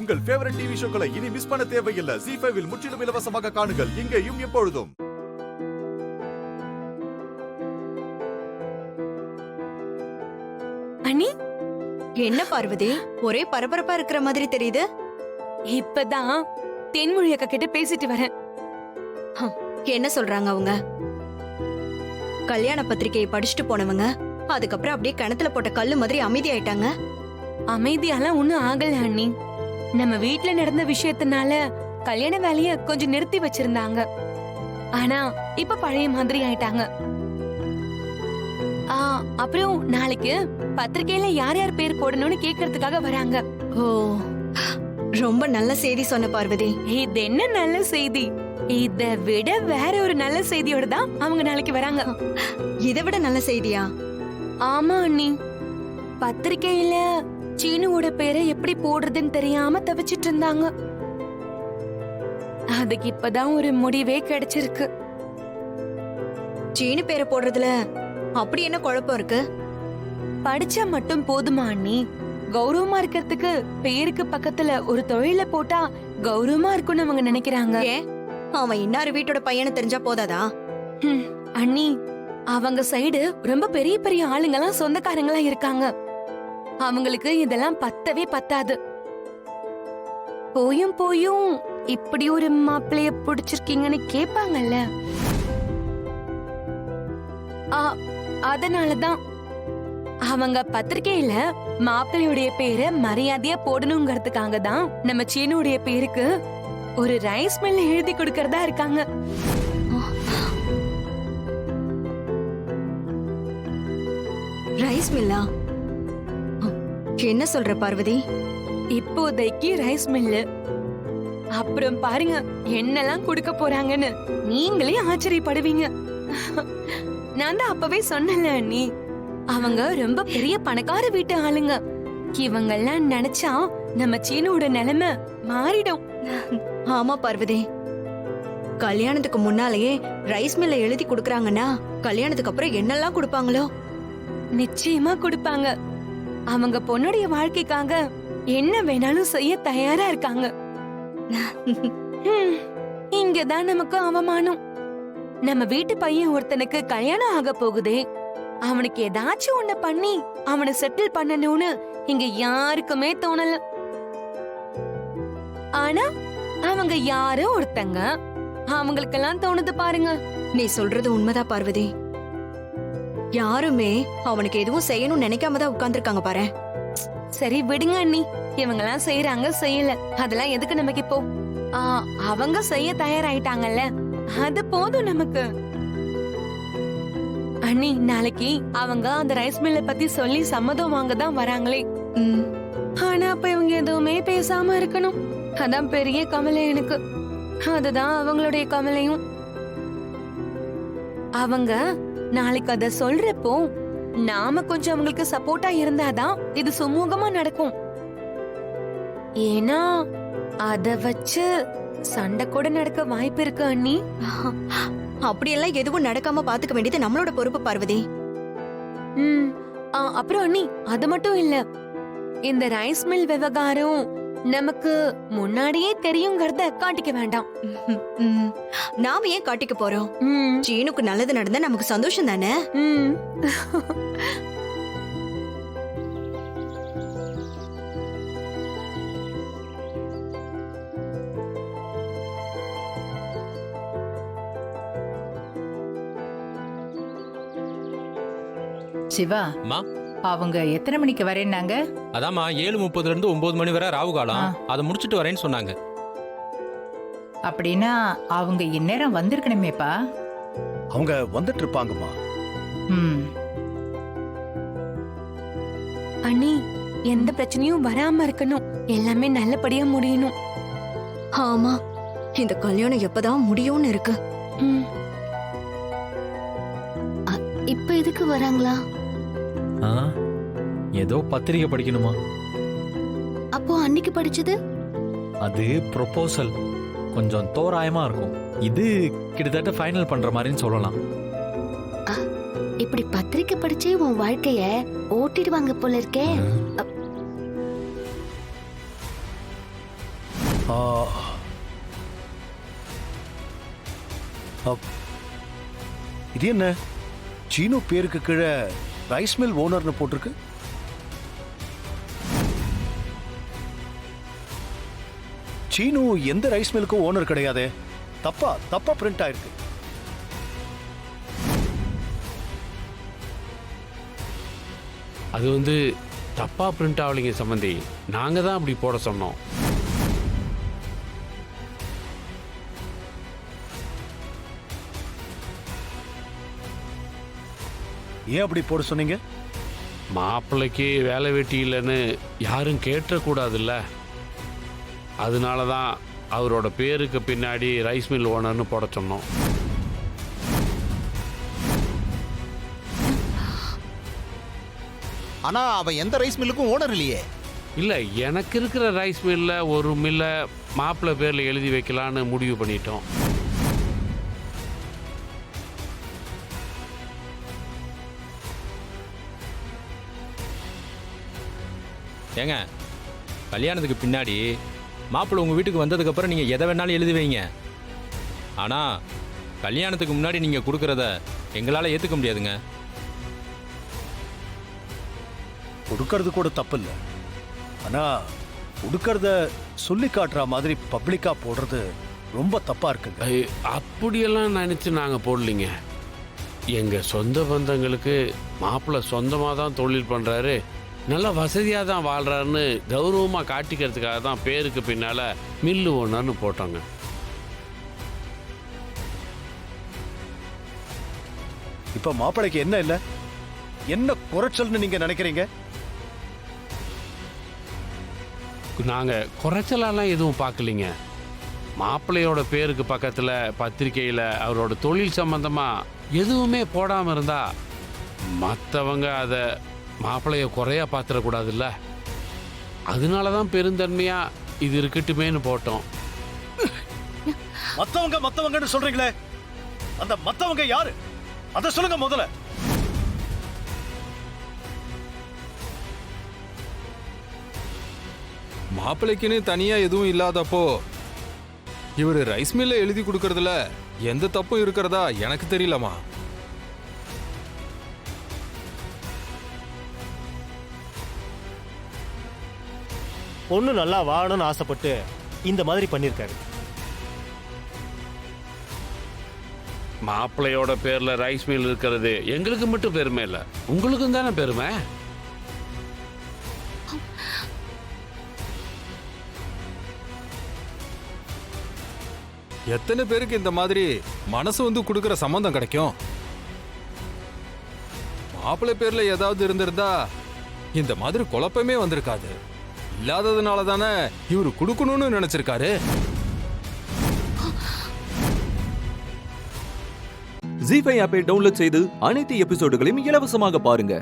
உங்கள் favourite TV ஷோக்களை இனி miss பண்ண தேவையில்லை. ZEE5 இல் முற்றிலும் இலவசமாக காணுங்கள், இங்கேயும் எப்பொழுதும். அண்ணி, என்ன பார்வதி, ஒரே பரபரப்பா இருக்கிற மாதிரி தெரியுது. இப்பதான் தென்மொழி அக்கா கிட்ட பேசிட்டு வரேன். என்ன சொல்றாங்க அவங்க? கல்யாண பத்திரிகையை படிச்சுட்டு போனவங்க அதுக்கப்புறம் அப்படியே கிணத்துல போட்ட கல்லு மாதிரி அமைதியாயிட்டாங்க. அமைதியாலாம் ஒண்ணும் ஆகல அண்ணி. நம்ம வீட்ல நடந்த விஷயத்தினால கல்யாண வேலைய கொஞ்சம் நிறுத்தி வச்சிருந்தாங்க. ஆனா இப்ப பழைய மாதிரி ஆயிட்டாங்க. அப்புறம் நாளைக்கு பத்திரிக்கையில யார் யார் பேர் போடணும்னு கேக்குறதுக்காக வராங்க. ஓ, ரொம்ப நல்ல செய்தி சொன்ன பார்வதி. இது என்ன நல்ல செய்தி? இத விட வேற ஒரு நல்ல செய்தியோட தான் அவங்க நாளைக்கு வராங்க. இதை விட நல்ல செய்தியா? ஆமா அண்ணி, பத்திரிக்கையில சீனுவோட பேரை எப்படி போடுறதுன்னு தெரியாம தவிச்சிட்டு இருந்தாங்க. அதுக்கு இப்பதான் ஒரு முடிவே கிடைச்சிருக்கு. சீனு பேரை போடுறதுல அப்படி என்ன குழப்பம் இருக்கு? படிச்சா மட்டும் போதுமா அண்ணி? கௌரவமா இருக்கிறதுக்கு பேருக்கு பக்கத்துல ஒரு தொழில போட்டா கௌரவமா இருக்கும்னு அவங்க நினைக்கிறாங்க. ஏன், அவன் இன்னாரு வீட்டோட பையனை தெரிஞ்சா போதாதா? அண்ணி, அவங்க சைடு ரொம்ப பெரிய பெரிய ஆளுங்கெல்லாம் சொந்தக்காரங்களா இருக்காங்க. அவங்களுக்கு இதெல்லாம் பத்தவே பத்தாது. போயும் போயும் இப்படி ஒரு மாப்பிளைய பிடிச்சிருக்கீங்கன்னு கேப்பாங்கல்ல. அதனாலதான் அவங்க பத்திரிகையில மாப்பிள்ளையுடைய பேரை மரியாதையா போடணுங்கிறதுக்காக தான் நம்ம சீனுடைய பேருக்கு ஒரு ரைஸ் மில் எழுதி கொடுக்கறதா இருக்காங்க. ரைஸ் மில்லா? என்ன சொல்ற பார்வதி? இப்போதைக்கு ரைஸ் மில்லு. அப்புறம் பாருங்க என்னெல்லாம் கொடுக்க போறாங்கன்னு நீங்களே ஆச்சரியப்படுவீங்க. நான் தான் அப்பவே சொன்னல அண்ணி, அவங்க ரொம்ப பெரிய பணக்கார வீட்டு ஆளுங்க. இவங்கெல்லாம் நினைச்சா நம்ம சீனோட நிலைமை மாறிடும். ஆமா பார்வதி, கல்யாணத்துக்கு முன்னாலேயே ரைஸ் மில்ல எழுதி குடுக்கறாங்கன்னா கல்யாணத்துக்கு அப்புறம் என்னெல்லாம் கொடுப்பாங்களோ? நிச்சயமா கொடுப்பாங்க. அவங்க பொண்ணுடைய வாழ்க்கைக்காக என்ன வேணாலும் செய்ய தயாரா இருக்காங்க. இங்கதான் நமக்கு அவமானம். நம்ம வீட்டு பையன் ஒருத்தனுக்கு கல்யாணம் ஆக போகுதே, அவனுக்கு ஏதாச்சும் ஒண்ணு பண்ணி அவனை செட்டில் பண்ணணும்னு இங்க யாருக்குமே தோணல. ஆனா அவங்க யாரோ ஒருத்தங்க, அவங்களுக்கெல்லாம் தோணுது பாருங்க. நீ சொல்றது உண்மைதான் பார்வதி. யாருமே அவனுக்கு எதுவும் செய்யணும்னு நினைக்காம தான் உட்கார்ந்துருக்காங்க பாரு. சரி விடுங்க அண்ணி, இவங்கெல்லாம் செய்யறாங்க செய்யல அதெல்லாம் எதுக்கு நமக்கு இப்போ? அவங்க செய்ய தயாராயிட்டாங்கல்ல, அது போதும் நமக்கு. அண்ணி, நாளைக்கு அவங்க அந்த ரைஸ் மில்ல பத்தி சொல்லி சம்மதம் வாங்க தான் வராங்களே. ஆனா அப்ப இவங்க எதுவுமே பேசாம இருக்கணும். அதான் பெரிய கவலை எனக்கு. அதுதான் அவங்களுடைய கவலையும். அவங்க நாளைக்கு அத சொல்றப்போ நாம கொஞ்சம் அவங்களுக்கு சப்போர்ட்டா இருந்தாதான் இது சுமூகமா நடக்கும். ஏன்னா அத வச்சு சண்டை கூட நடக்க வாய்ப்பு இருக்கு அண்ணி. அப்படியெல்லாம் எதுவும் நடக்காம பாத்துக்க வேண்டியது நம்மளோட பொறுப்பு பார்வதி. அப்புறம் அண்ணி, அது மட்டும் இல்ல, இந்த ரைஸ் மில் விவகாரம் நமக்கு முன்னாடியே தெரியுங்கிறத காட்டிக்க வேண்டாம். நாம ஏன் காட்டிக்க போறோம்? சீனுக்கு நல்லது நடந்தா நமக்கு சந்தோஷம் தானே. சிவா, அவங்க எத்தனை மணிக்கு வரேன்னாங்க? அதாம்மா 7:30 இருந்து 9 மணி வரை ராவு காலம். அதை முடிச்சிட்டு வரேன்னு சொன்னாங்க. அப்படின்னா அவங்க இந்நேரம் வந்திருக்கணுமேப்பா. அவங்க வந்துட்டு இருப்பாங்கம்மா. அண்ணி, எந்த பிரச்சனையும் வராம இருக்கணும், எல்லாமே நல்லபடியா முடியணும். ஆமா, இந்த கல்யாணம் எப்பதான் முடியும்னு இருக்கு. இப்ப எதுக்கு வராங்களா? ஏதோ பத்திரிகை படிக்கணுமா? அப்போ அன்னைக்கு படிச்சது? அது ப்ரொபோசல், கொஞ்சம் தோராயமா இருக்கும். இது கிட்டத்தட்ட ஃபைனல் பண்ற மாதிரின்னு சொல்லலாம். இப்படி பத்திரிக்கை படிச்சே உன் வாழ்க்கைய ஓட்டிடுவாங்க போல இருக்கே. ஆ, அப்- இது என்ன சீனு பேருக்கு கீழே ரைஸ் மில் ஓனர்னு போட்டிருக்கு. சீனு எந்த ரைஸ் மில்லுக்கும் ஓனர் கிடையாதே. தப்பா பிரிண்ட் ஆயிருக்கு. அது தப்பா பிரிண்ட் ஆகலைங்க சம்பந்தி. நாங்க தான் அப்படி போட சொன்னோம். ஏன் அப்படி போட சொன்னீங்க? மாப்பிள்ளைக்கு வேலை வெட்டி இல்லைன்னு யாரும் கேட்டக்கூடாதுல்ல. அதனால தான் அவரோட பேருக்கு பின்னாடி ரைஸ் மில் ஓனர்னு போட சொன்னோம். ஆனா அவன் எந்த ரைஸ் மில்லுக்கும் ஓனர் இல்லையே. இல்லை, எனக்கு இருக்கிற ரைஸ் மில்லில் ஒரு மில்லை மாப்பிள்ளை பேரில் எழுதி வைக்கலான்னு முடிவு பண்ணிட்டோம். ஏங்க, கல்யாணத்துக்கு பின்னாடி மாப்பிள்ளை உங்கள் வீட்டுக்கு வந்ததுக்கப்புறம் நீங்கள் எதை வேணாலும் எழுதி வைங்க. ஆனால் கல்யாணத்துக்கு முன்னாடி நீங்கள் கொடுக்குறத எங்களால் ஏற்றுக்க முடியாதுங்க. கொடுக்கறது கூட தப்பு இல்லை. ஆனா கொடுக்கறத சொல்லி காட்டுற மாதிரி பப்ளிக்கா போடுறது ரொம்ப தப்பா இருக்குங்க. அப்படியெல்லாம் நினச்சி நாங்கள் போடலிங்க. எங்கள் சொந்த பந்தங்களுக்கு மாப்பிள்ளை சொந்தமாக தான் தொழில் பண்ணுறாரு, நல்லா வசதியாக தான் வாழ்கிறாருன்னு கௌரவமாக காட்டிக்கிறதுக்காக தான் பேருக்கு பின்னால் மில்லு ஓனர்னு போட்டோங்க. இப்ப மாப்பிளைக்கு என்ன இல்லை, என்ன குறைச்சல்னு நீங்க நினைக்கிறீங்க? நாங்கள் குறைச்சலாலாம் எதுவும் பார்க்கலிங்க. மாப்பிள்ளையோட பேருக்கு பக்கத்தில் பத்திரிக்கையில் அவரோட தொழில் சம்பந்தமாக எதுவுமே போடாமல் இருந்தா மற்றவங்க அதை மாப்பிள்ளைய குறையா பார்த்துடக்கூடாதுல்ல. அதனால தான் பெருந்தன்மையாக இது இருக்கட்டுமேன்னு போட்டோம். மத்தவங்கன்னு சொல்றீங்களே, அந்த மத்தவங்க யாரு அத சொல்லுங்க முதல்ல. மாப்பிள்ளைக்குன்னு தனியா எதுவும் இல்லாதப்போ இவரு ரைஸ் மில்ல எழுதி கொடுக்கறதுல எந்த தப்பும் இருக்கிறதா எனக்கு தெரியலமா. பொண்ணு நல்லா வாழணும்னு ஆசைப்பட்டு இந்த மாதிரி பண்ணிருக்காரு. மாப்பிள்ளையோட பேரில் ரைஸ் மில் இருக்கிறது எங்களுக்கு மட்டும் பெருமை இல்லை, உங்களுக்கும் தானே பெருமை. எத்தனை பேருக்கு இந்த மாதிரி மனசு கொடுக்கற சம்பந்தம் கிடைக்கும்? மாப்பிள்ளை பேர்ல ஏதாவது இருந்திருந்தா இந்த மாதிரி குழப்பமே வந்திருக்காது. இல்லாததுனால தானே இவரு கொடுக்கணும்னு நினைச்சிருக்காரு. ஜீ5 ஆப்பை டவுன்லோட் செய்து அனைத்து எபிசோடுகளையும் இலவசமாக பாருங்க.